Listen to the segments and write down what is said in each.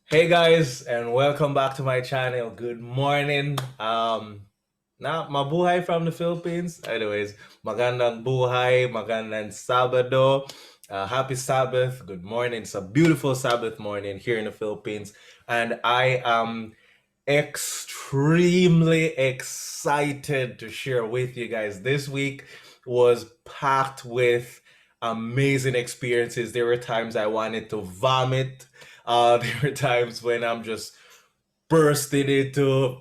Hey guys, and welcome back to my channel. Good morning. Now mabuhay from the Philippines. Anyways, magandang buhay, magandang Sabado. Happy Sabbath. Good morning. It's a beautiful Sabbath morning here in the Philippines, and I am extremely excited to share with you guys. This week was packed with amazing experiences. There were times I wanted to vomit. There were times when I'm just bursting into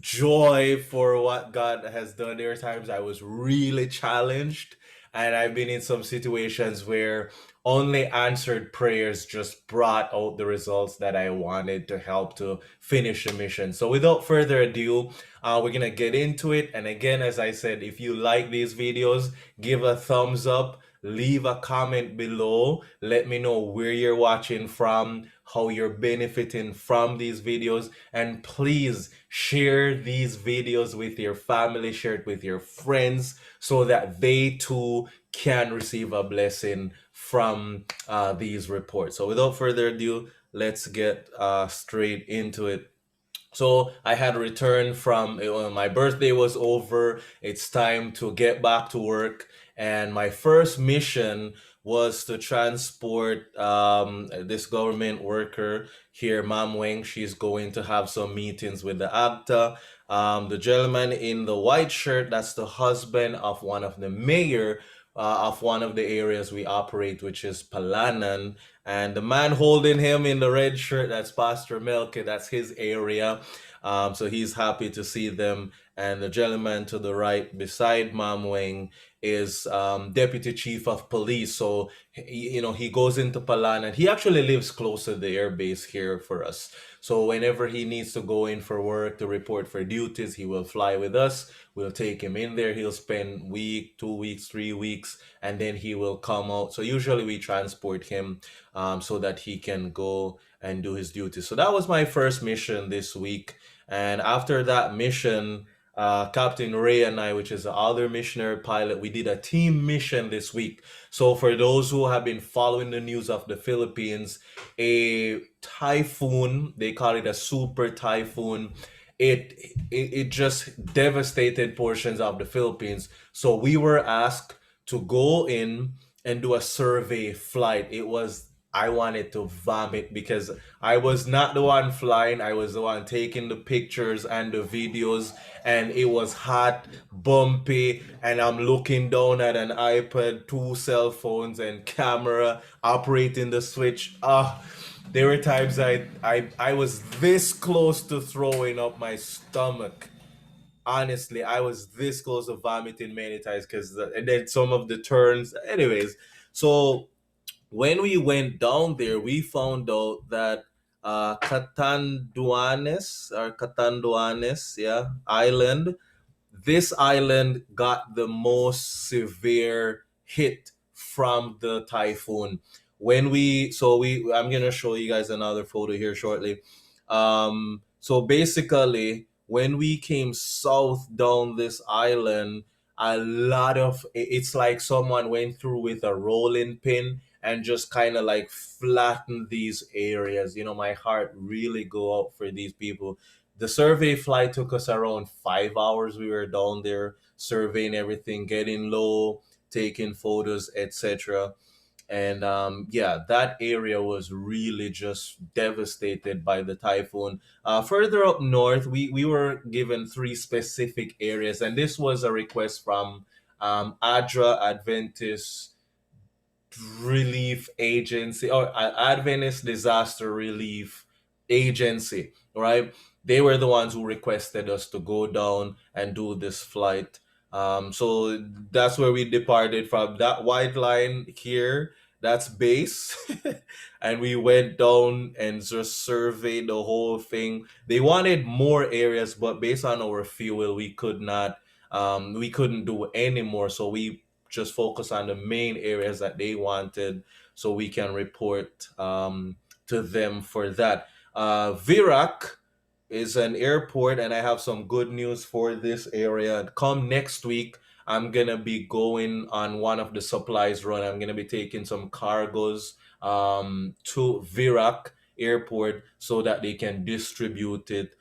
joy for what God has done. There are times I was really challenged, and I've been in some situations where only answered prayers just brought out the results that I wanted to help to finish the mission. So, without further ado, we're gonna get into it. And again, as I said, if you like these videos, give a thumbs up. Leave a comment below. Let me know where you're watching from, how you're benefiting from these videos, and please share these videos with your family, share it with your friends so that they too can receive a blessing from these reports. So without further ado, let's get straight into it. So I had returned from my birthday was over. It's time to get back to work, and my first mission was to transport this government worker here, Mam Weng. She's going to have some meetings with the ABTA. The gentleman in the white shirt, that's the husband of one of the mayor of one of the areas we operate, which is Palanan. And the man holding him in the red shirt, that's Pastor Melke, that's his area. So he's happy to see them. And the gentleman to the right beside Mam Weng is Deputy Chief of Police. So, he goes into Palanan. He actually lives close to the air base here for us. So whenever he needs to go in for work to report for duties, he will fly with us. We'll take him in there. He'll spend week, 2 weeks, 3 weeks, and then he will come out. So usually we transport him so that he can go and do his duties. So that was my first mission this week. And after that mission, Captain Ray and I, which is the other missionary pilot, we did a team mission this week. So for those who have been following the news of the Philippines, a typhoon, they call it a super typhoon, it just devastated portions of the Philippines. So we were asked to go in and do a survey flight. I wanted to vomit because I was not the one flying. I was the one taking the pictures and the videos, and it was hot, bumpy, and I'm looking down at an iPad, two cell phones, and camera operating the switch. There were times I was this close to throwing up my stomach. Honestly, I was this close to vomiting many times and then some of the turns. Anyways, so when we went down there, we found out that Catanduanes, yeah, island, this island got the most severe hit from the typhoon. I'm gonna show you guys another photo here shortly. So basically, when we came south down this island, a lot of it's like someone went through with a rolling pin and just kind of like flattened these areas. My heart really go out for these people. The survey flight took us around 5 hours. We were down there surveying everything, getting low, taking photos, etc. And yeah, that area was really just devastated by the typhoon. Further up north, we were given three specific areas, and this was a request from ADRA, Adventist Relief Agency, or Adventist Disaster Relief Agency, right? They were the ones who requested us to go down and do this flight. So that's where we departed from. That white line here, that's base. And we went down and just surveyed the whole thing. They wanted more areas, but based on our fuel, we couldn't do any more. So we just focus on the main areas that they wanted so we can report to them for that. Virac is an airport, and I have some good news for this area. Come next week, I'm gonna be going on one of the supplies run. I'm gonna be taking some cargoes to Virac, airport so that they can distribute it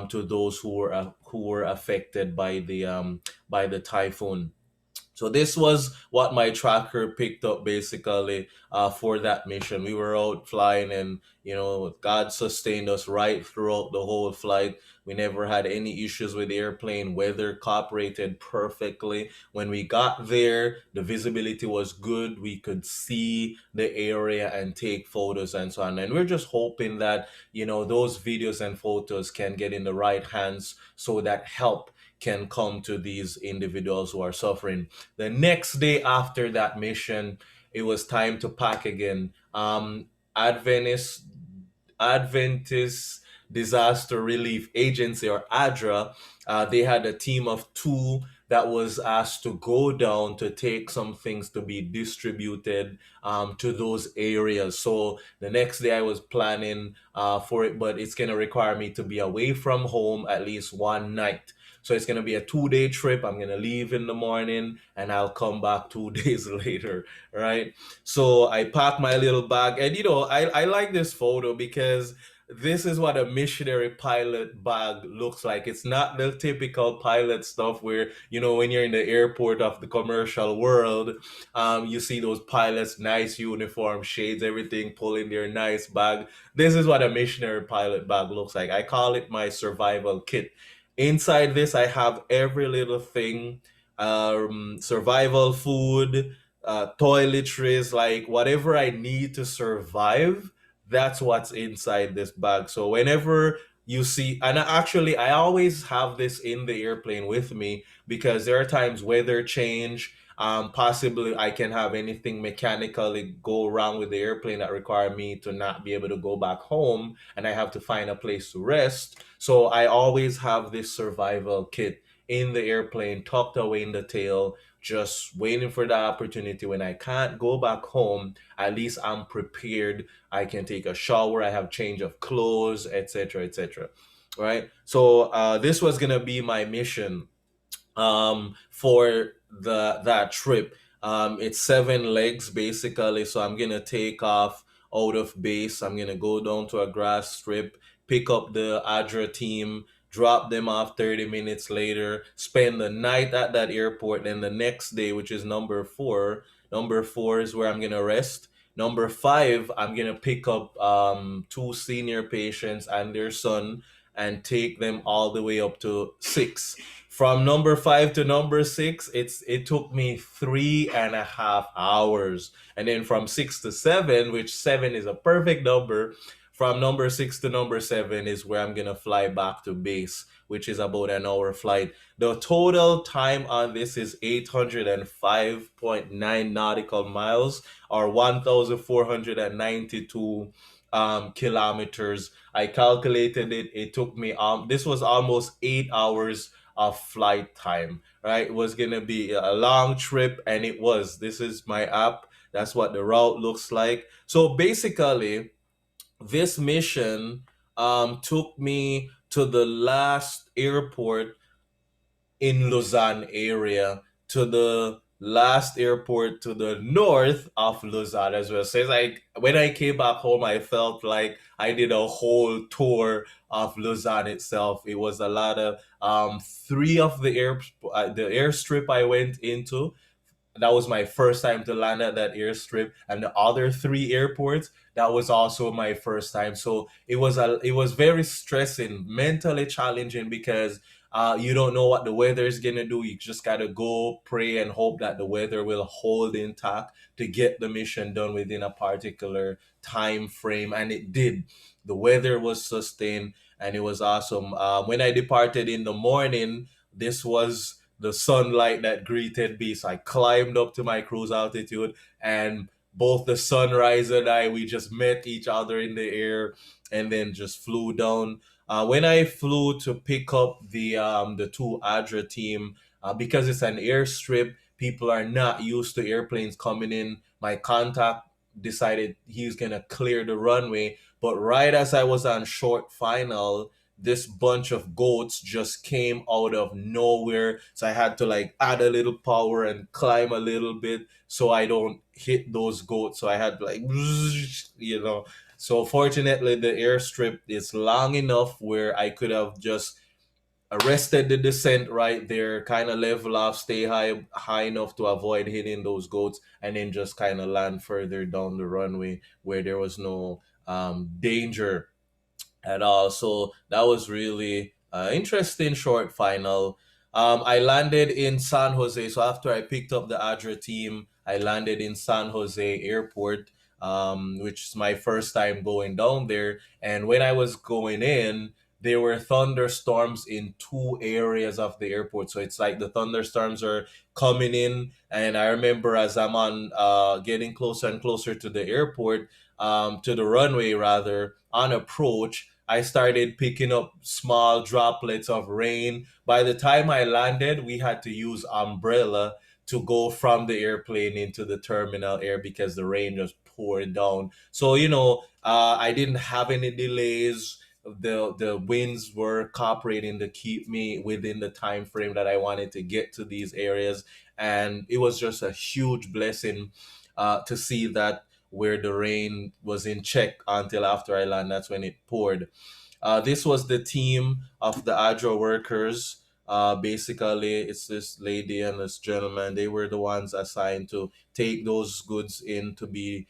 to those who were affected by the typhoon. So this was what my tracker picked up basically for that mission. We were out flying, and God sustained us right throughout the whole flight. We never had any issues with the airplane. Weather cooperated perfectly. When we got there, the visibility was good. We could see the area and take photos and so on. And we're just hoping that those videos and photos can get in the right hands so that help can come to these individuals who are suffering. The next day after that mission, it was time to pack again. Adventist Adventist Disaster Relief Agency, or ADRA, they had a team of two that was asked to go down to take some things to be distributed to those areas. So the next day I was planning for it, but it's going to require me to be away from home at least one night. So it's going to be a 2 day trip. I'm going to leave in the morning and I'll come back 2 days later, right? So I packed my little bag, and I like this photo because this is what a missionary pilot bag looks like. It's not the typical pilot stuff where, when you're in the airport of the commercial world, you see those pilots, nice uniform, shades, everything, pulling their nice bag. This is what a missionary pilot bag looks like. I call it my survival kit. Inside this, I have every little thing, survival food, toiletries, like whatever I need to survive, that's what's inside this bag. So whenever you see, and I always have this in the airplane with me because there are times weather change. Possibly I can have anything mechanically go wrong with the airplane that require me to not be able to go back home, and I have to find a place to rest. So I always have this survival kit in the airplane, tucked away in the tail, just waiting for the opportunity when I can't go back home. At least I'm prepared. I can take a shower. I have change of clothes, etc., etc. Right. So this was gonna be my mission for that trip. It's 7 legs basically, so I'm gonna take off out of base. I'm gonna go down to a grass strip, pick up the Adra team, drop them off 30 minutes later, spend the night at that airport. Then the next day, which is number four is where I'm gonna rest. Number five, I'm gonna pick up two senior patients and their son and take them all the way up to six. From number five to number six, it took me 3.5 hours. And then from six to seven, which seven is a perfect number, from number six to number seven is where I'm gonna fly back to base, which is about an hour flight. The total time on this is 805.9 nautical miles, or 1,492 kilometers. I calculated it. It took me this was almost 8 hours of flight time, right? It was gonna be a long trip, and it was. This is my app. That's what the route looks like. So basically, this mission took me to the last airport in Lausanne area, to the last airport to the north of Lausanne as well. So it's like when I came back home, I felt like I did a whole tour of Lausanne itself. It was a lot of three of the airstrip I went into, that was my first time to land at that airstrip, and the other three airports, that was also my first time. So it was very stressing, mentally challenging, because you don't know what the weather is gonna do. You just gotta go pray and hope that the weather will hold intact to get the mission done within a particular time frame, and it did. The weather was sustained, and it was awesome. When I departed in the morning, this was the sunlight that greeted me. So I climbed up to my cruise altitude, and both the sunrise and we just met each other in the air, and then just flew down. When I flew to pick up the two Adra team, because it's an airstrip, people are not used to airplanes coming in. My contact decided he's gonna clear the runway, but right as I was on short final, this bunch of goats just came out of nowhere. So I had to like add a little power and climb a little bit so I don't hit those goats. So I had to like, you know. So fortunately, the airstrip is long enough where I could have just arrested the descent right there, kind of level off, stay high enough to avoid hitting those goats, and then just kind of land further down the runway where there was no danger at all. So that was really interesting short final. I landed in San Jose. So after I picked up the Adra team, I landed in San Jose Airport, which is my first time going down there. And when I was going in, there were thunderstorms in two areas of the airport. So it's like the thunderstorms are coming in. And I remember as I'm on getting closer and closer to the airport, to the runway rather, on approach, I started picking up small droplets of rain. By the time I landed, we had to use umbrella to go from the airplane into the terminal air because the rain just poured down. So, I didn't have any delays. The winds were cooperating to keep me within the time frame that I wanted to get to these areas. And it was just a huge blessing to see that where the rain was in check until after I land. That's when it poured. This was the team of the Agile workers. Basically, it's this lady and this gentleman. They were the ones assigned to take those goods in to be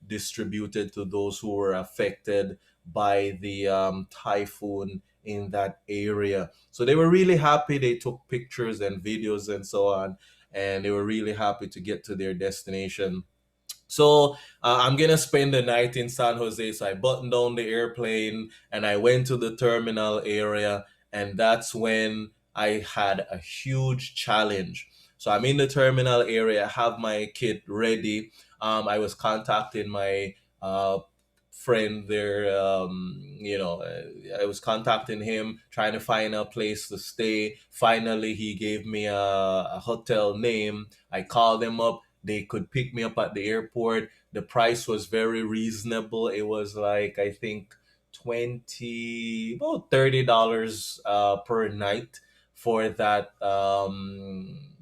distributed to those who were affected by the typhoon in that area. So they were really happy. They took pictures and videos and so on, and they were really happy to get to their destination. So I'm gonna spend the night in San Jose. So I buttoned down the airplane and I went to the terminal area, and that's when I had a huge challenge. So I'm in the terminal area, I have my kit ready. I was contacting my friend there. I was contacting him, trying to find a place to stay. Finally, he gave me a hotel name. I called them up. They could pick me up at the airport. The price was very reasonable. It was like, I think, about $30 per night for that.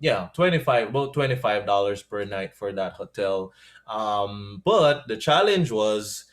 Yeah, 25 about $25 per night for that hotel. But the challenge was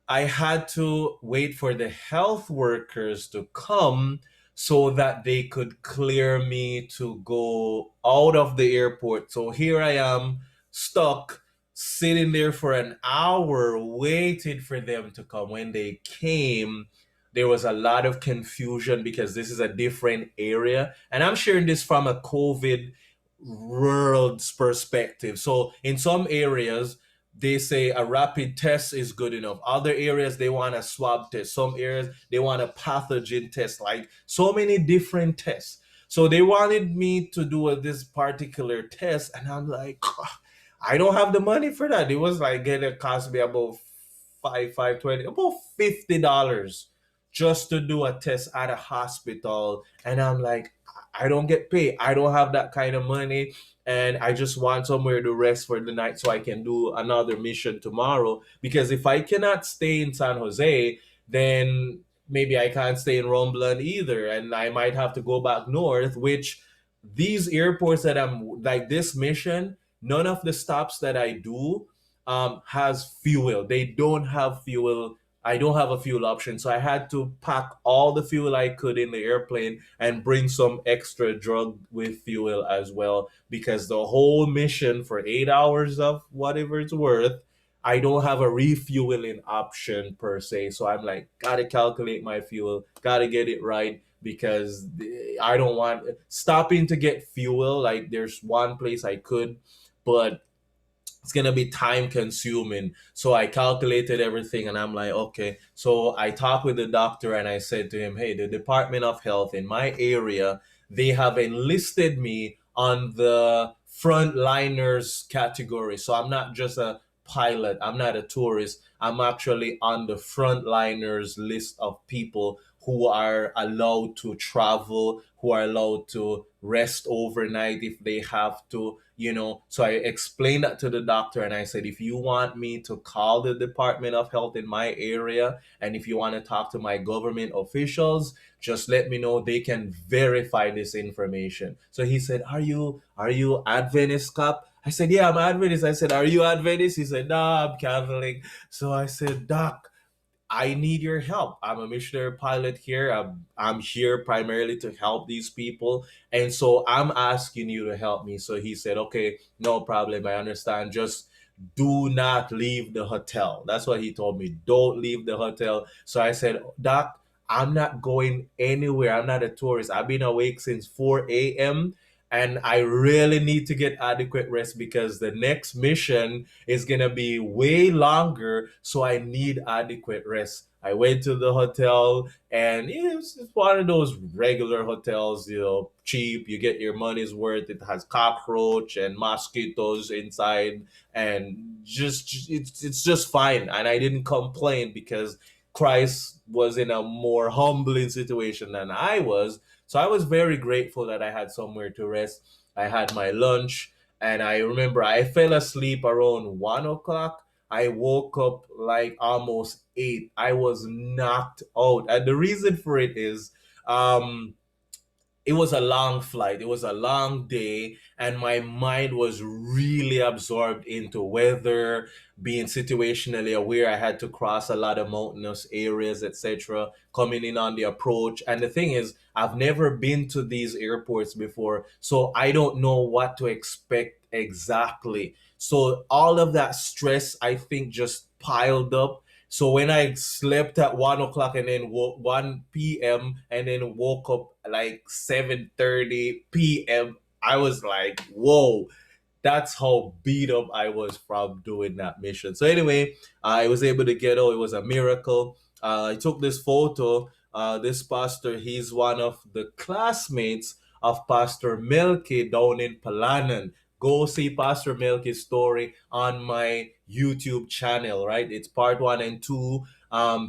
I had to wait for the health workers to come so that they could clear me to go out of the airport. So here I am, stuck, sitting there for an hour, waiting for them to come. When they came, there was a lot of confusion because this is a different area. And I'm sharing this from a COVID world's perspective. So in some areas, they say a rapid test is good enough. Other areas they want a swab test. Some areas they want a pathogen test. Like so many different tests. So they wanted me to do this particular test, and I'm like, I don't have the money for that. It was like gonna cost me about 520, about $50 just to do a test at a hospital, and I'm like, I don't get paid. I don't have that kind of money, and I just want somewhere to rest for the night so I can do another mission tomorrow. Because if I cannot stay in San Jose, then maybe I can't stay in Rombland either, and I might have to go back north. Which these airports that I'm like this mission, none of the stops that I do has fuel. They don't have fuel. I don't have a fuel option, so I had to pack all the fuel I could in the airplane and bring some extra drug with fuel as well, because the whole mission for 8 hours of whatever it's worth, I don't have a refueling option per se. So I'm like, gotta calculate my fuel, gotta get it right, because I don't want stopping to get fuel. Like there's one place I could, but it's gonna be time consuming. So I calculated everything and I'm like, okay. So I talked with the doctor and I said to him, hey, the Department of Health in my area, they have enlisted me on the frontliners category. So I'm not just a pilot, I'm not a tourist. I'm actually on the frontliners list of people who are allowed to travel, who are allowed to rest overnight if they have to, So I explained that to the doctor and I said, if you want me to call the Department of Health in my area and if you want to talk to my government officials, just let me know. They can verify this information. So he said, are you Adventist cop? I said, yeah, I'm Adventist. I said, are you Adventist? He said, no, I'm Catholic. So I said, Doc, I need your help. I'm a missionary pilot here. I'm here primarily to help these people. And so I'm asking you to help me. So he said, okay, no problem. I understand. Just do not leave the hotel. That's what he told me. Don't leave the hotel. So I said, Doc, I'm not going anywhere. I'm not a tourist. I've been awake since 4 a.m. and I really need to get adequate rest because the next mission is gonna be way longer, so I need adequate rest. I went to the hotel and it's one of those regular hotels, cheap. You get your money's worth. It has cockroach and mosquitoes inside, and just it's just fine. And I didn't complain because Christ was in a more humbling situation than I was. So I was very grateful that I had somewhere to rest. I had my lunch. And I remember I fell asleep around 1 o'clock. I woke up like almost 8. I was knocked out. And the reason for it is um it was a long flight. It was a long day, and my mind was really absorbed into weather, being situationally aware. I had to cross a lot of mountainous areas, etc., coming in on the approach. And the thing is, I've never been to these airports before, so I don't know what to expect exactly. So all of that stress, I think, just piled up. So when I slept at 1 o'clock and then woke 1 p.m. and then woke up like 7:30 p.m., I was like, whoa, that's how beat up I was from doing that mission. So anyway, I was able to get out. It was a miracle. I took this photo. This pastor, he's one of the classmates of Pastor Melky down in Palanan. Go see Pastor Melky's story on my YouTube channel, right? It's part one and two.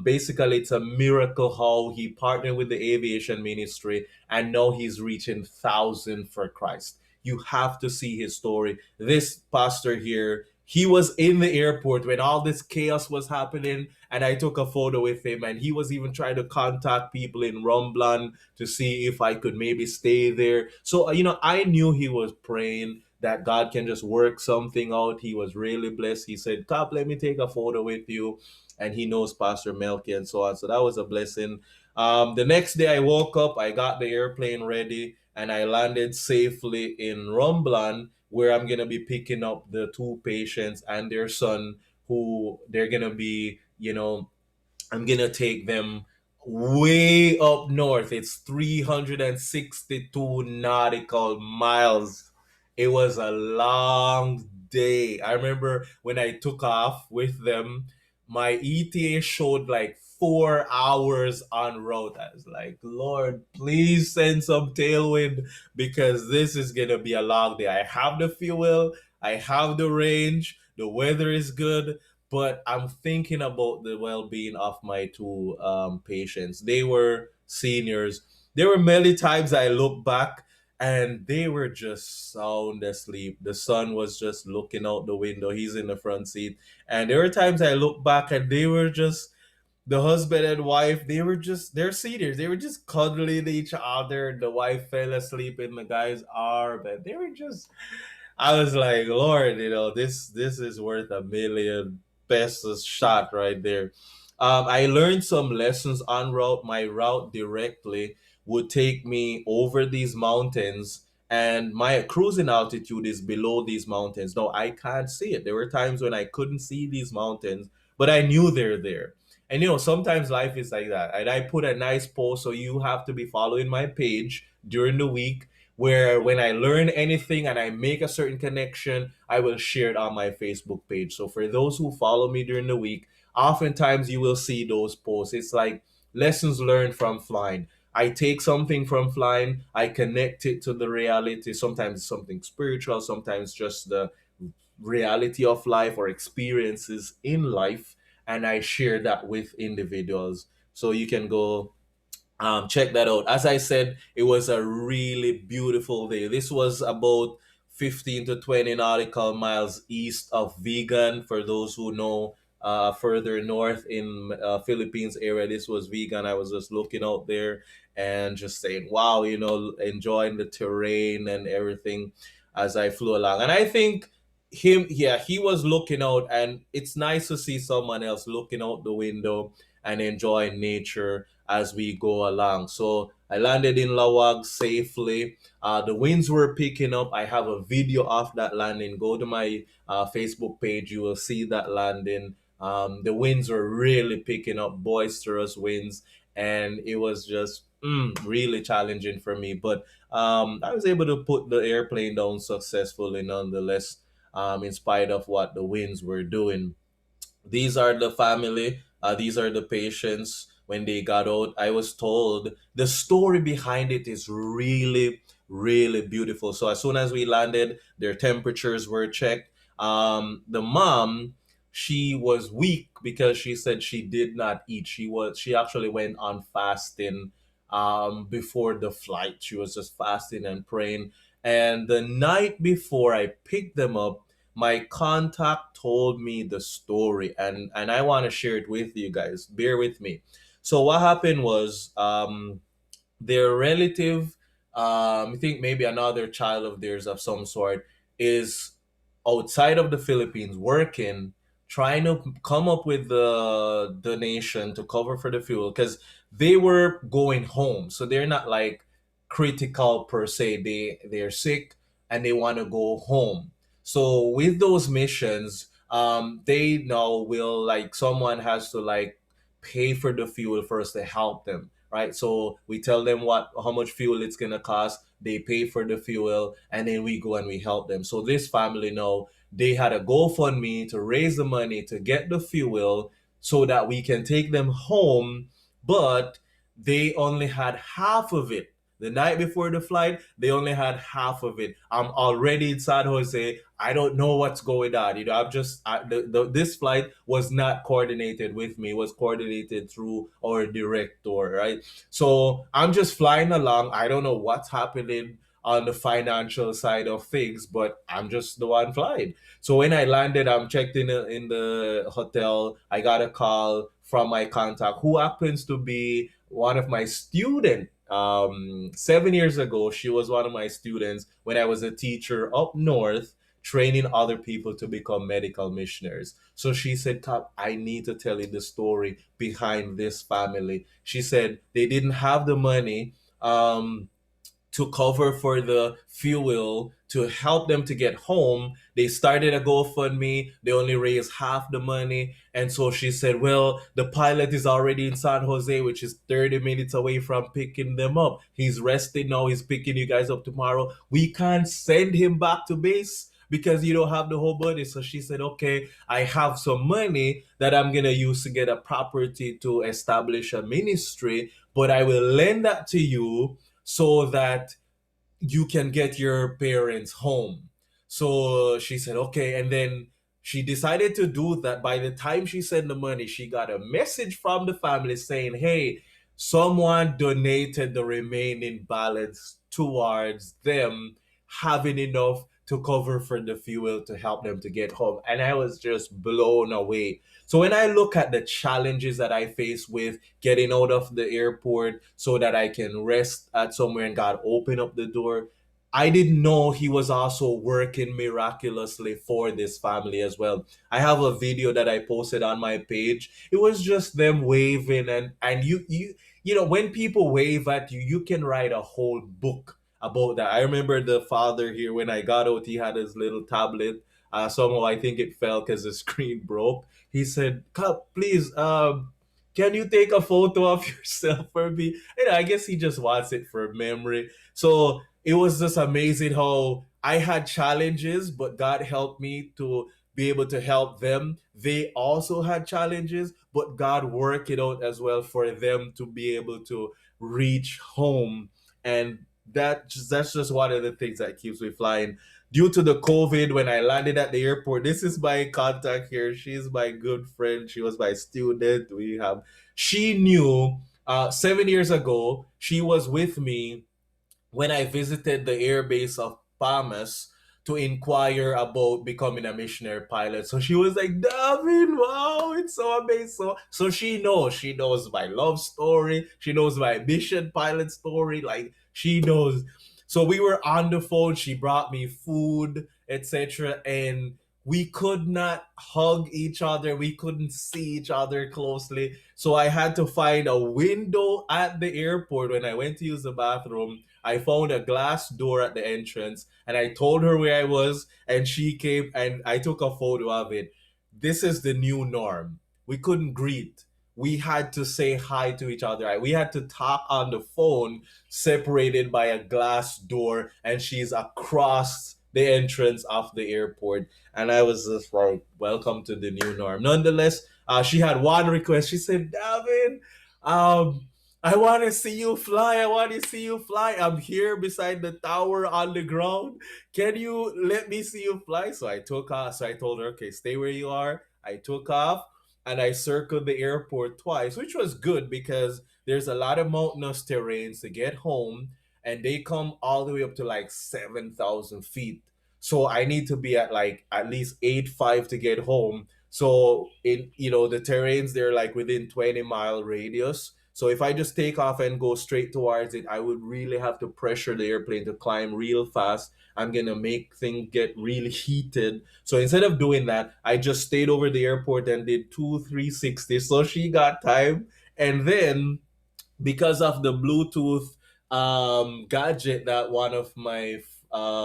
Basically, it's a miracle how he partnered with the aviation ministry and now he's reaching thousands for Christ. You have to see his story. This pastor here, he was in the airport when all this chaos was happening, and I took a photo with him. And he was even trying to contact people in Rumblan to see if I could maybe stay there. So, I knew he was praying that God can just work something out. He was really blessed. He said, Cop, let me take a photo with you. And he knows Pastor Melky and so on. So that was a blessing. The next day I woke up, I got the airplane ready, and I landed safely in Rumblan, where I'm gonna be picking up the two patients and their son, who they're gonna be, I'm gonna take them way up north. It's 362 nautical miles. It was a long day. I remember when I took off with them, my ETA showed like 4 hours on route. I was like, Lord, please send some tailwind because this is gonna be a long day. I have the fuel, I have the range, the weather is good, but I'm thinking about the well-being of my two patients. They were seniors. There were many times I look back and they were just sound asleep. The son was just looking out the window. He's in the front seat. And there were times I look back and they were just the husband and wife, they're seniors. They were just cuddling each other. The wife fell asleep in the guy's arm and they were just I was like, Lord, this is worth $1 million shot right there. I learned some lessons en route. My route directly would take me over these mountains, and my cruising altitude is below these mountains. No, I can't see it. There were times when I couldn't see these mountains, but I knew they're there. And sometimes life is like that. And I put a nice post, so you have to be following my page during the week where when I learn anything and I make a certain connection, I will share it on my Facebook page. So for those who follow me during the week, oftentimes you will see those posts. It's like lessons learned from flying. I take something from flying, I connect it to the reality. Sometimes it's something spiritual, sometimes just the reality of life or experiences in life, and I share that with individuals. So you can go Check that out. As I said, it was a really beautiful day. This was about 15 to 20 nautical miles east of Vegan. For those who know, further north in Philippines area, this was Vegan. I was just looking out there and just saying, wow, enjoying the terrain and everything as I flew along. And I think yeah, he was looking out, and it's nice to see someone else looking out the window and enjoying nature as we go along. So I landed in Lawag safely. The winds were picking up. I have a video of that landing. Go to my Facebook page. You will see that landing. The winds were really picking up, boisterous winds, and it was just really challenging for me. But I was able to put the airplane down successfully nonetheless, in spite of what the winds were doing. These are the family, these are the patients when they got out. I was told the story behind it is really, really beautiful. So as soon as we landed, their temperatures were checked. The mom, she was weak because she said she did not eat. She actually went on fasting before the flight. She was just fasting and praying. And the night before I picked them up, my contact told me the story, and I want to share it with you guys. Bear with me. So what happened was, their relative, I think maybe another child of theirs of some sort, is outside of the Philippines working, trying to come up with the donation to cover for the fuel because they were going home. So they're not like critical per se. They're sick and they want to go home. So with those missions, they now will, like, someone has to like pay for the fuel first to help them, right? So we tell them how much fuel it's gonna cost. They pay for the fuel, and then we go and we help them. So this family now, they had a GoFundMe to raise the money to get the fuel so that we can take them home, but they only had half of it. The night before the flight, they only had half of it. I'm already in San Jose. I don't know what's going on. I'm just this flight was not coordinated with me. It was coordinated through our director, right? So I'm just flying along. I don't know what's happening on the financial side of things, but I'm just the one flying. So when I landed, I'm checked in the hotel. I got a call from my contact, who happens to be one of my student. 7 years ago, she was one of my students when I was a teacher up north, training other people to become medical missionaries. So she said, Cap, I need to tell you the story behind this family. She said they didn't have the money. To cover for the fuel to help them to get home. They started a GoFundMe. They only raised half the money. And so she said, well, the pilot is already in San Jose, which is 30 minutes away from picking them up. He's resting now. He's picking you guys up tomorrow. We can't send him back to base because you don't have the whole money. So she said, okay, I have some money that I'm going to use to get a property to establish a ministry, but I will lend that to you so that you can get your parents home. So she said, okay. And then she decided to do that. By the time she sent the money, she got a message from the family saying, hey, someone donated the remaining balance towards them having enough to cover for the fuel to help them to get home. And I was just blown away. So when I look at the challenges that I face with getting out of the airport so that I can rest at somewhere and God open up the door, I didn't know he was also working miraculously for this family as well. I have a video that I posted on my page. It was just them waving, and you know, when people wave at you, you can write a whole book about that. I remember the father here when I got out, he had his little tablet. Somehow I think it fell because the screen broke. He said, "Cup, please, can you take a photo of yourself for me?" And I guess he just wants it for memory. So it was just amazing how I had challenges, but God helped me to be able to help them. They also had challenges, but God worked it out as well for them to be able to reach home. And that's just one of the things that keeps me flying. Due to the COVID, when I landed at the airport, this is my contact here. She's my good friend. She was my student. She knew 7 years ago, she was with me when I visited the air base of Palmas to inquire about becoming a missionary pilot. So she was like, David, wow, it's so amazing. So she knows my love story. She knows my mission pilot story. Like she knows. So we were on the phone. She brought me food, etc. And we could not hug each other. We couldn't see each other closely. So I had to find a window at the airport when I went to use the bathroom. I found a glass door at the entrance and I told her where I was, and she came and I took a photo of it. This is the new norm. We couldn't greet. We had to say hi to each other. We had to talk on the phone, separated by a glass door, and she's across the entrance of the airport. And I was just like, welcome to the new norm. Nonetheless, she had one request. She said, David, um, I want to see you fly. I want to see you fly. I'm here beside the tower on the ground. Can you let me see you fly? So I took off. So I told her, okay, stay where you are. I took off and I circled the airport twice, which was good because there's a lot of mountainous terrains to get home, and they come all the way up to like 7,000 feet. So I need to be at like at least 8.5 to get home. So in the terrains, they're like within 20-mile radius. So if I just take off and go straight towards it, I would really have to pressure the airplane to climb real fast. I'm gonna make things get really heated. So instead of doing that, I just stayed over the airport and did 2 360. So she got time. And then because of the Bluetooth gadget that one of my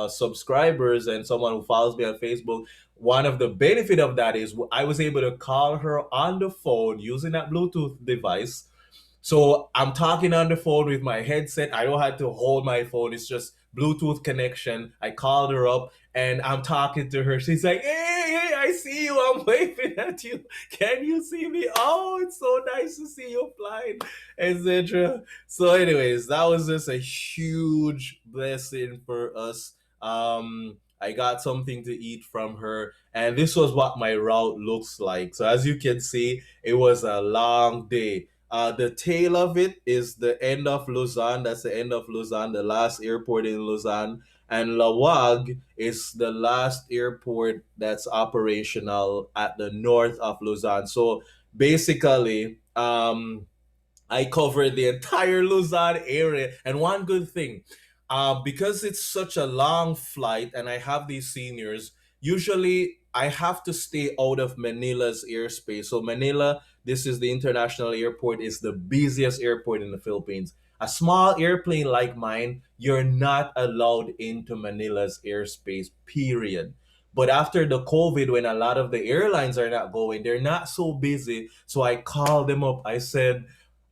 subscribers and someone who follows me on Facebook, one of the benefit of that is I was able to call her on the phone using that Bluetooth device. So I'm talking on the phone with my headset. I don't have to hold my phone. It's just Bluetooth connection. I called her up and I'm talking to her. She's like, hey, I see you. I'm waving at you. Can you see me? Oh, it's so nice to see you flying, etc. So, anyways, that was just a huge blessing for us. I got something to eat from her, and this was what my route looks like. So, as you can see, it was a long day. The tail of it is the end of Lausanne. That's the end of Lausanne, the last airport in Lausanne. And Lawag is the last airport that's operational at the north of Lausanne. So basically, I covered the entire Luzon area. And one good thing, because it's such a long flight and I have these seniors, usually I have to stay out of Manila's airspace. So Manila, this is the international airport, is the busiest airport in the Philippines. A small airplane like mine, you're not allowed into Manila's airspace, period. But after the COVID, when a lot of the airlines are not going, they're not so busy. So I called them up. I said,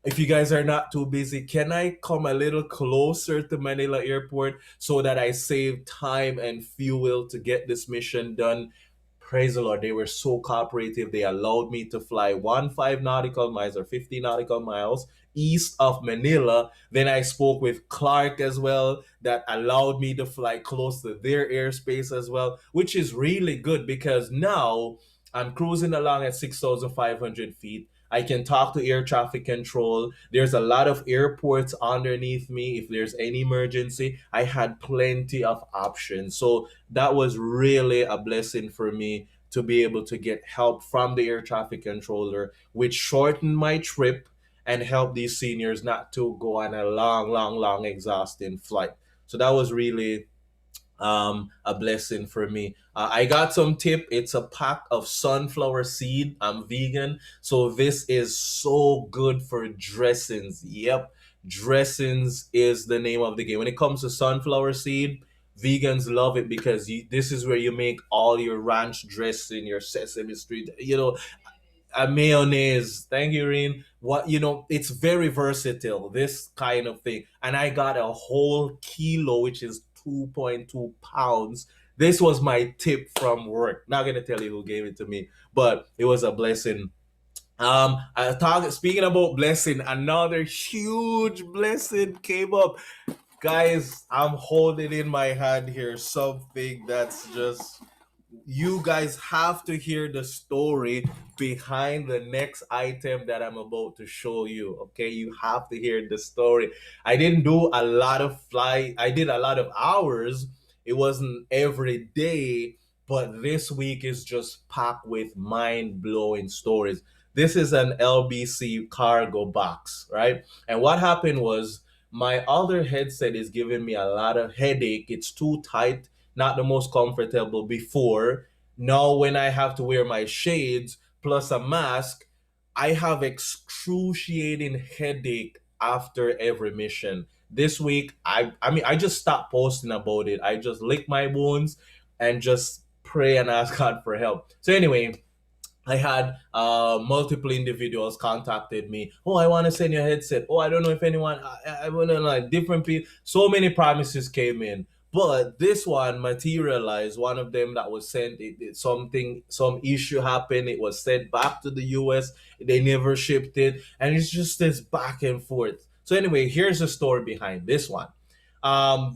if you guys are not too busy, can I come a little closer to Manila Airport so that I save time and fuel to get this mission done? Praise the Lord. They were so cooperative. They allowed me to fly 15 nautical miles or 50 nautical miles east of Manila. Then I spoke with Clark as well, that allowed me to fly close to their airspace as well, which is really good because now I'm cruising along at 6,500 feet. I can talk to air traffic control. There's a lot of airports underneath me. If there's any emergency, I had plenty of options. So that was really a blessing for me to be able to get help from the air traffic controller, which shortened my trip and helped these seniors not to go on a long, long, long, exhausting flight. So that was really a blessing for me. I got some tip. It's a pack of sunflower seed. I'm vegan, so this is so good for dressings. Yep, dressings is the name of the game. When it comes to sunflower seed, vegans love it because this is where you make all your ranch dressing, your sesame street. A mayonnaise. Thank you, Reen. It's very versatile, this kind of thing. And I got a whole kilo, which is 2.2 pounds. This was my tip from work. Not gonna tell you who gave it to me, but it was a blessing. Speaking about blessing, another huge blessing came up. Guys, I'm holding in my hand here something that's just You guys have to hear the story behind the next item that I'm about to show you. Okay, you have to hear the story. I didn't do a lot of flight, I did a lot of hours. It wasn't every day, but this week is just packed with mind-blowing stories. This is an LBC cargo box, right? And what happened was my other headset is giving me a lot of headache. It's too tight, not the most comfortable before. Now, when I have to wear my shades plus a mask, I have excruciating headache after every mission. This week, I mean, I just stopped posting about it. I just lick my wounds and just pray and ask God for help. So anyway, I had multiple individuals contacted me. Oh, I want to send you a headset. Oh, I don't know if anyone. I want to like different people. So many promises came in, but this one materialized. One of them that was sent, something, some issue happened. It was sent back to the U.S. They never shipped it, and it's just this back and forth. So anyway, here's the story behind this one.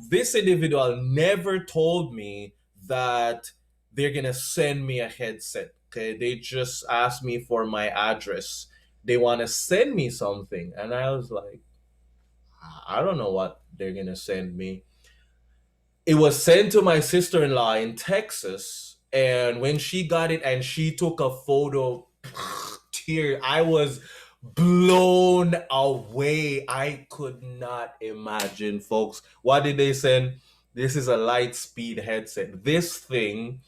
This individual never told me that they're gonna send me a headset. Okay, they just asked me for my address. They want to send me something, and I was like, I don't know what they're gonna send me. It was sent to my sister-in-law in Texas, and when she got it and she took a photo, tear, I was blown away. I could not imagine, folks. What did they send? This is a light speed headset. This thing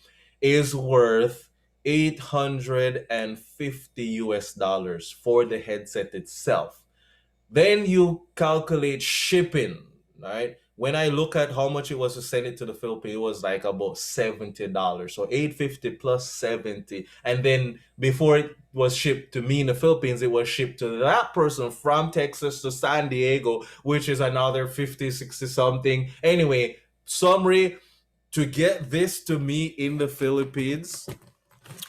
is worth 850 US dollars for the headset itself. Then you calculate shipping, right? When I look at how much it was to send it to the Philippines, it was like about $70. So 850 plus 70. And then before it was shipped to me in the Philippines, it was shipped to that person from Texas to San Diego, which is another 50, 60 something. Anyway, summary, to get this to me in the Philippines,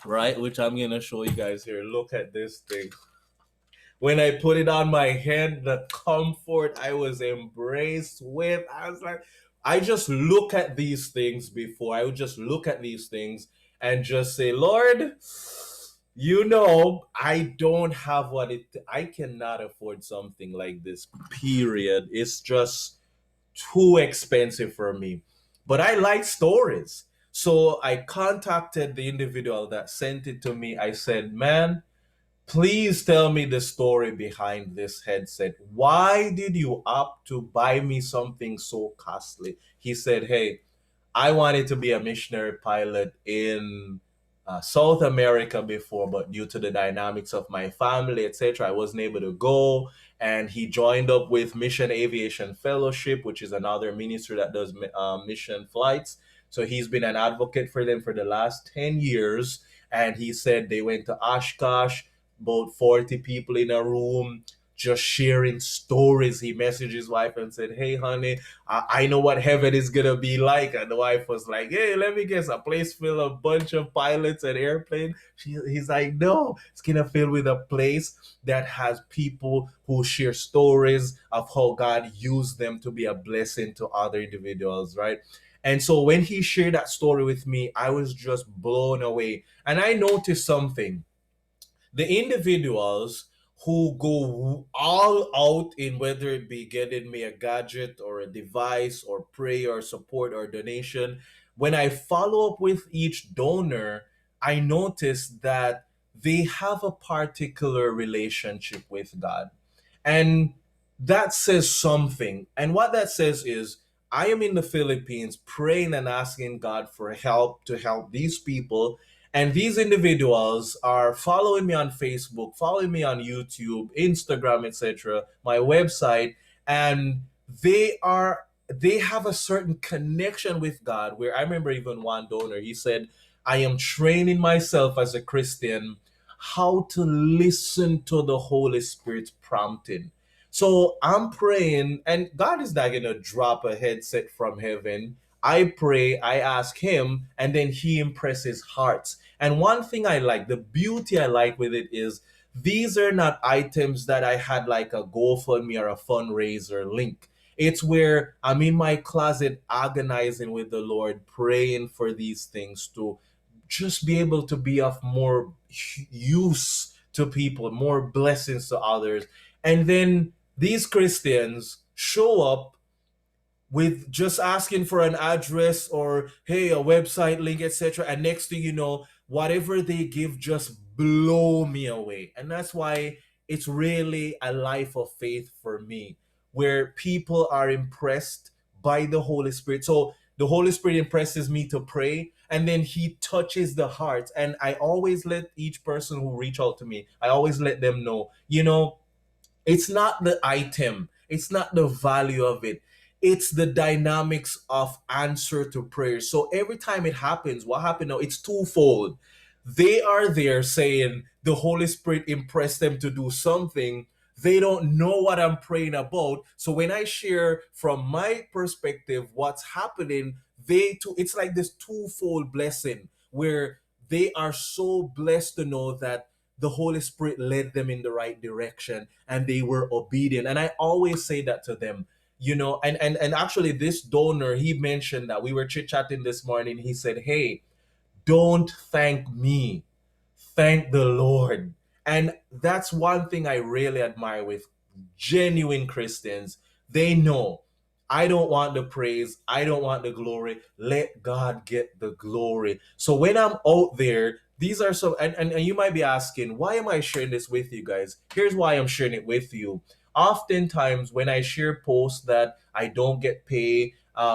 right? Which I'm gonna show you guys here. Look at this thing. When I put it on my head, the comfort I was embraced with, I was like, I just look at these things before. I would just look at these things and just say, Lord, you know, I don't have what I cannot afford something like this, period. It's just too expensive for me. But I like stories. So I contacted the individual that sent it to me. I said, man, please tell me the story behind this headset. Why did you opt to buy me something so costly? He said, hey, I wanted to be a missionary pilot in South America before, but due to the dynamics of my family, etc., I wasn't able to go. And he joined up with Mission Aviation Fellowship, which is another ministry that does mission flights. So he's been an advocate for them for the last 10 years. And he said they went to Oshkosh, about 40 people in a room, just sharing stories. He messaged his wife and said, hey, honey, I know what heaven is gonna be like. And the wife was like, hey, let me guess, a place full of a bunch of pilots and airplanes. He's like, no, it's gonna fill with a place that has people who share stories of how God used them to be a blessing to other individuals, right? And so when he shared that story with me, I was just blown away. And I noticed something. The individuals who go all out in whether it be getting me a gadget or a device or prayer or support or donation, when I follow up with each donor, I notice that they have a particular relationship with God. And that says something. And what that says is, I am in the Philippines praying and asking God for help to help these people. And these individuals are following me on Facebook, following me on YouTube, Instagram, etc., my website, and they have a certain connection with God. Where I remember even one donor, he said, I am training myself as a Christian how to listen to the Holy Spirit's prompting. So I'm praying, and God is not gonna drop a headset from heaven. I pray, I ask Him, and then He impresses hearts. And one thing I like, the beauty I like with it is these are not items that I had like a GoFundMe or a fundraiser link. It's where I'm in my closet agonizing with the Lord, praying for these things to just be able to be of more use to people, more blessings to others. And then these Christians show up with just asking for an address or hey, a website link, etc. And next thing you know, whatever they give just blow me away. And that's why it's really a life of faith for me, where people are impressed by the Holy Spirit. So the Holy Spirit impresses me to pray, and then he touches the heart. And I always let each person who reach out to me, I always let them know, it's not the item, it's not the value of it, it's the dynamics of answer to prayer. So every time it happens, what happened now, it's twofold. They are there saying the Holy Spirit impressed them to do something. They don't know what I'm praying about. So when I share from my perspective what's happening, they too, it's like this twofold blessing where they are so blessed to know that the Holy Spirit led them in the right direction and they were obedient. And I always say that to them, and actually this donor, he mentioned that we were chit-chatting this morning. He said, hey, don't thank me, thank the Lord. And that's one thing I really admire with genuine Christians. They know I don't want the praise, I don't want the glory. Let God get the glory. So when I'm out there, these are some, and you might be asking, why am I sharing this with you guys? Here's why I'm sharing it with you. Oftentimes, when I share posts that I don't get paid,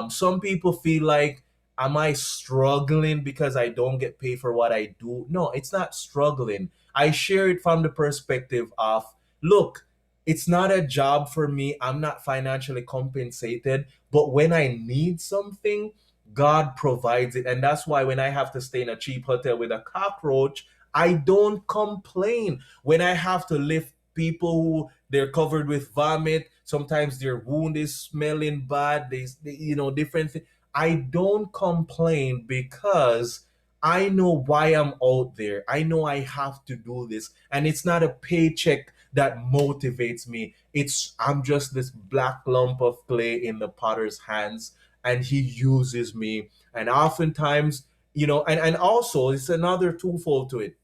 some people feel like, am I struggling because I don't get paid for what I do? No, it's not struggling. I share it from the perspective of, look, it's not a job for me. I'm not financially compensated, but when I need something, God provides it. And that's why when I have to stay in a cheap hotel with a cockroach, I don't complain. When I have to lift people who they're covered with vomit, sometimes their wound is smelling bad, different things. I don't complain because I know why I'm out there. I know I have to do this. And it's not a paycheck that motivates me. I'm just this black lump of clay in the potter's hands, and he uses me. And oftentimes, and also it's another twofold to it.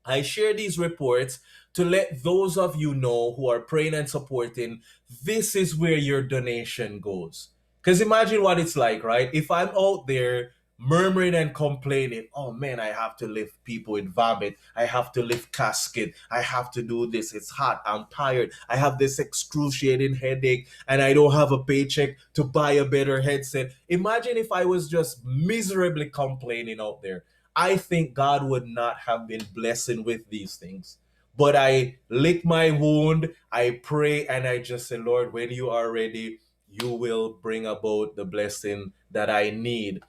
I share these reports to let those of you know who are praying and supporting, this is where your donation goes. Because imagine what it's like, right? If I'm out there murmuring and complaining, oh man, I have to lift people with vomit, I have to lift casket, I have to do this, it's hot, I'm tired, I have this excruciating headache, and I don't have a paycheck to buy a better headset. Imagine if I was just miserably complaining out there. I think God would not have been blessing with these things. But I lick my wound, I pray, and I just say, Lord, when you are ready, you will bring about the blessing that I need.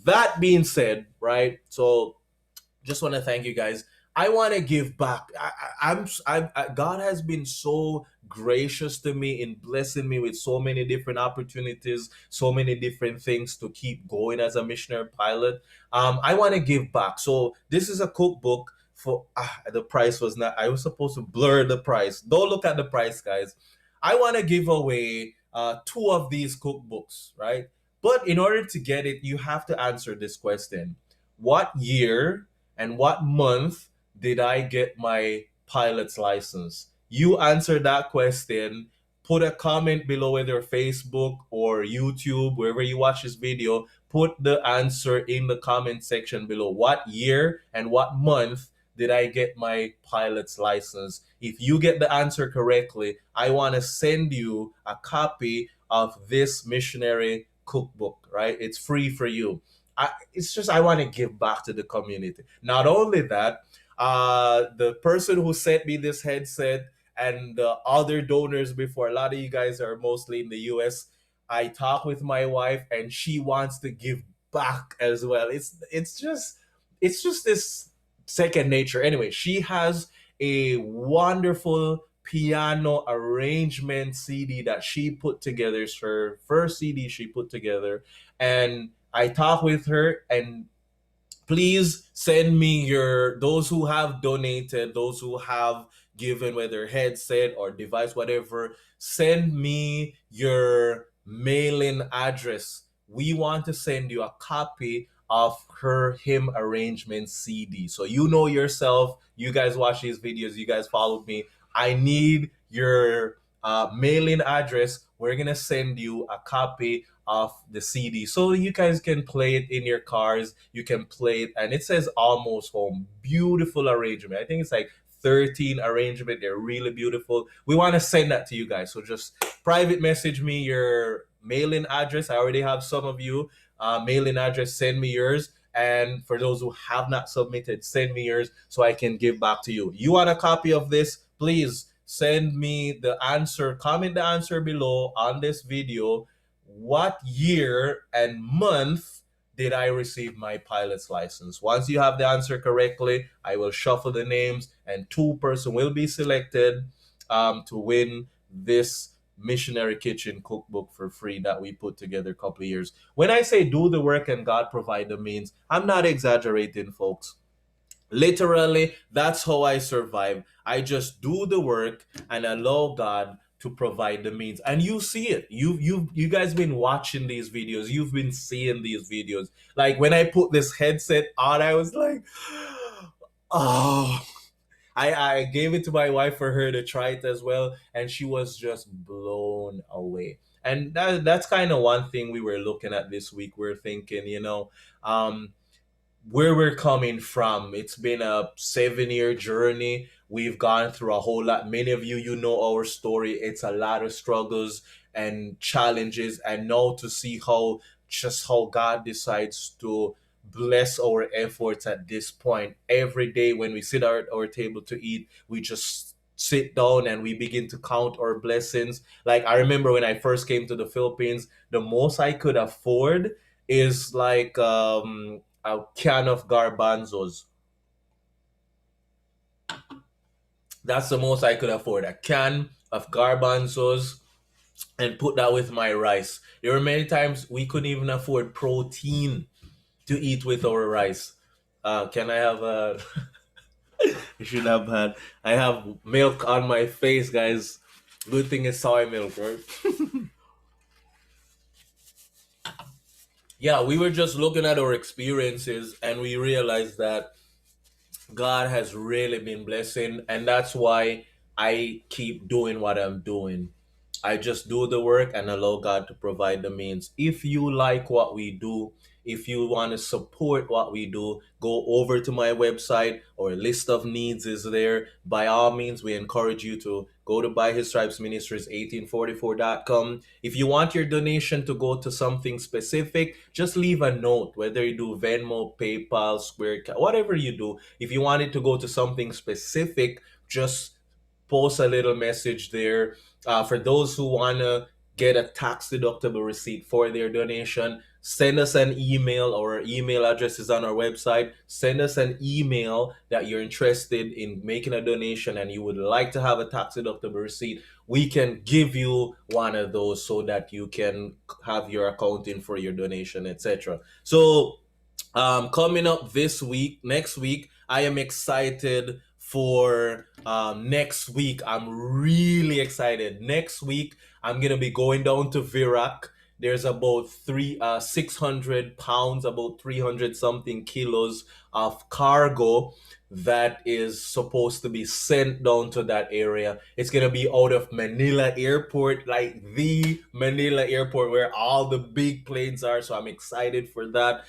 That being said, right? So just want to thank you guys. I want to give back. God has been so gracious to me in blessing me with so many different opportunities, so many different things to keep going as a missionary pilot. I want to give back. So this is a cookbook for the price was not. I was supposed to blur the price. Don't look at the price, guys. I want to give away two of these cookbooks, right? But in order to get it, you have to answer this question: what year and what month did I get my pilot's license? You answer that question. Put a comment below, whether Facebook or YouTube, wherever you watch this video. Put the answer in the comment section below. What year and what month did I get my pilot's license? If you get the answer correctly, I want to send you a copy of this missionary cookbook, right? It's free for you. It's just I want to give back to the community. Not only that, the person who sent me this headset and the other donors before, a lot of you guys are mostly in the US. I talk with my wife and she wants to give back as well. It's just this second nature. Anyway, she has a wonderful piano arrangement CD that she put together. It's her first CD she put together, and I talk with her, and please send me your those who have donated, those who have given, whether headset or device, whatever. Send me your mailing address. We want to send you a copy of him arrangement CD. So you know yourself, you guys watch these videos, you guys followed me. I need your mailing address. We're gonna send you a copy of the CD so you guys can play it in your cars. You can play it, and it says Almost Home. Beautiful arrangement. I think it's like 13 arrangement. They're really beautiful. We want to send that to you guys. So just private message me your mailing address. I already have some of you mailing address. Send me yours. And for those who have not submitted, send me yours so I can give back to you. You want a copy of this? Please send me the answer. Comment the answer below on this video. What year and month did I receive my pilot's license? Once you have the answer correctly, I will shuffle the names and two-person will be selected to win this missionary kitchen cookbook for free that we put together a couple of years. When I say do the work and God provide the means, I'm not exaggerating, folks. Literally, that's how I survive. I just do the work and allow God to provide the means. And you see it. You guys been watching these videos. You've been seeing these videos. Like when I put this headset on, I was like, oh. I gave it to my wife for her to try it as well, and she was just blown away. And that's kind of one thing we were looking at this week. We're thinking, where we're coming from. It's been a 7-year journey. We've gone through a whole lot. Many of you, you know our story. It's a lot of struggles and challenges. And now to see how God decides to bless our efforts at this point. Every day when we sit at our table to eat, we just sit down and we begin to count our blessings. Like I remember when I first came to the Philippines, the most I could afford is like a can of garbanzos. That's the most I could afford. A can of garbanzos and put that with my rice. There were many times we couldn't even afford protein to eat with our rice. Can I have a? I should have had. I have milk on my face, guys. Good thing it's soy milk, right? Yeah, we were just looking at our experiences and we realized that God has really been blessing, and that's why I keep doing what I'm doing. I just do the work and allow God to provide the means. If you like what we do, if you want to support what we do, go over to my website. Our list of needs is there. By all means, we encourage you to go to By His Stripes Ministries 1844.com. If you want your donation to go to something specific, just leave a note, whether you do Venmo, PayPal, Square, whatever you do. If you want it to go to something specific, just post a little message there. For those who want to get a tax deductible receipt for their donation, send us an email. Our email address is on our website. Send us an email that you're interested in making a donation and you would like to have a tax deductible receipt. We can give you one of those so that you can have your accounting for your donation, etc. So coming up this week, next week, I am excited for next week. I'm really excited. Next week, I'm gonna be going down to Virac. There's about 600 pounds, about 300 something kilos of cargo that is supposed to be sent down to that area. It's gonna be out of Manila Airport, like the Manila Airport where all the big planes are. So I'm excited for that.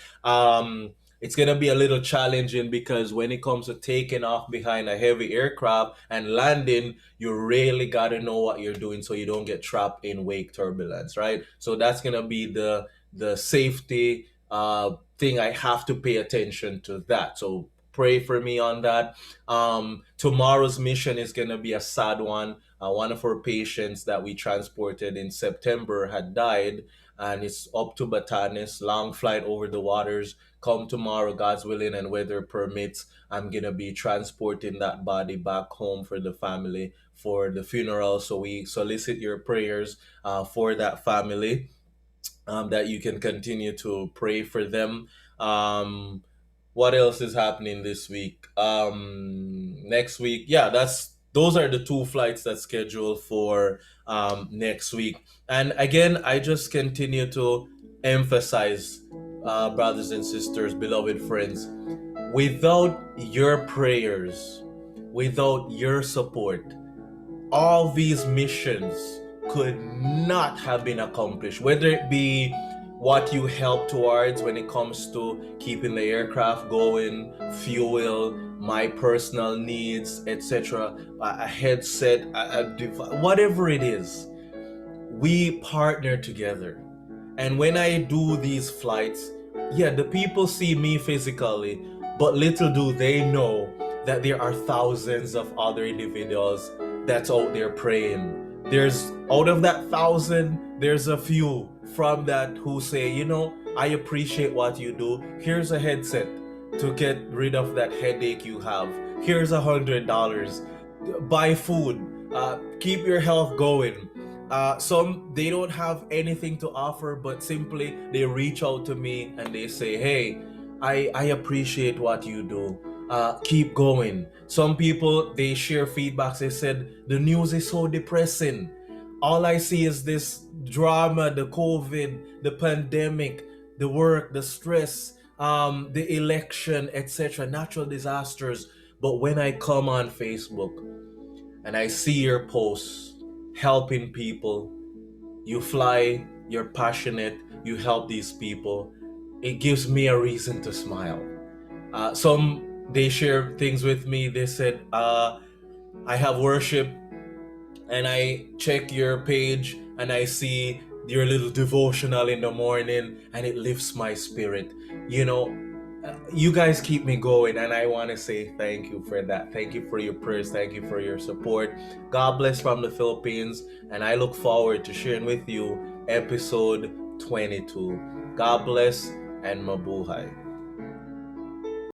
It's gonna be a little challenging because when it comes to taking off behind a heavy aircraft and landing, you really gotta know what you're doing so you don't get trapped in wake turbulence, right? So that's gonna be the safety thing. I have to pay attention to that. So pray for me on that. Tomorrow's mission is gonna be a sad one. One of our patients that we transported in September had died, and it's up to Batanes, long flight over the waters. Come tomorrow, God's willing and weather permits, I'm gonna be transporting that body back home for the family for the funeral. So we solicit your prayers for that family, that you can continue to pray for them. What else is happening this week? Next week, yeah, those are the two flights that's scheduled for next week. And again, I just continue to emphasize brothers and sisters, beloved friends, without your prayers, without your support, all these missions could not have been accomplished, whether it be what you help towards when it comes to keeping the aircraft going, fuel, my personal needs, etc., a headset, whatever it is, we partner together. And when I do these flights, yeah, the people see me physically, but little do they know that there are thousands of other individuals that's out there praying. There's out of that thousand, there's a few from that who say, I appreciate what you do. Here's a headset to get rid of that headache you have. Here's $100. Buy food. Keep your health going. Some they don't have anything to offer, but simply they reach out to me and they say, "Hey, I appreciate what you do. Keep going." Some people they share feedbacks. They said the news is so depressing. All I see is this drama, the COVID, the pandemic, the work, the stress, the election, etc., natural disasters. But when I come on Facebook and I see your posts helping people, you fly, you're passionate, you help these people, it gives me a reason to smile. Some they share things with me. They said, I have worship and I check your page and I see your little devotional in the morning and it lifts my spirit. You guys keep me going, and I want to say thank you for that. Thank you for your prayers. Thank you for your support. God bless from the Philippines, and I look forward to sharing with you episode 22. God bless and mabuhay.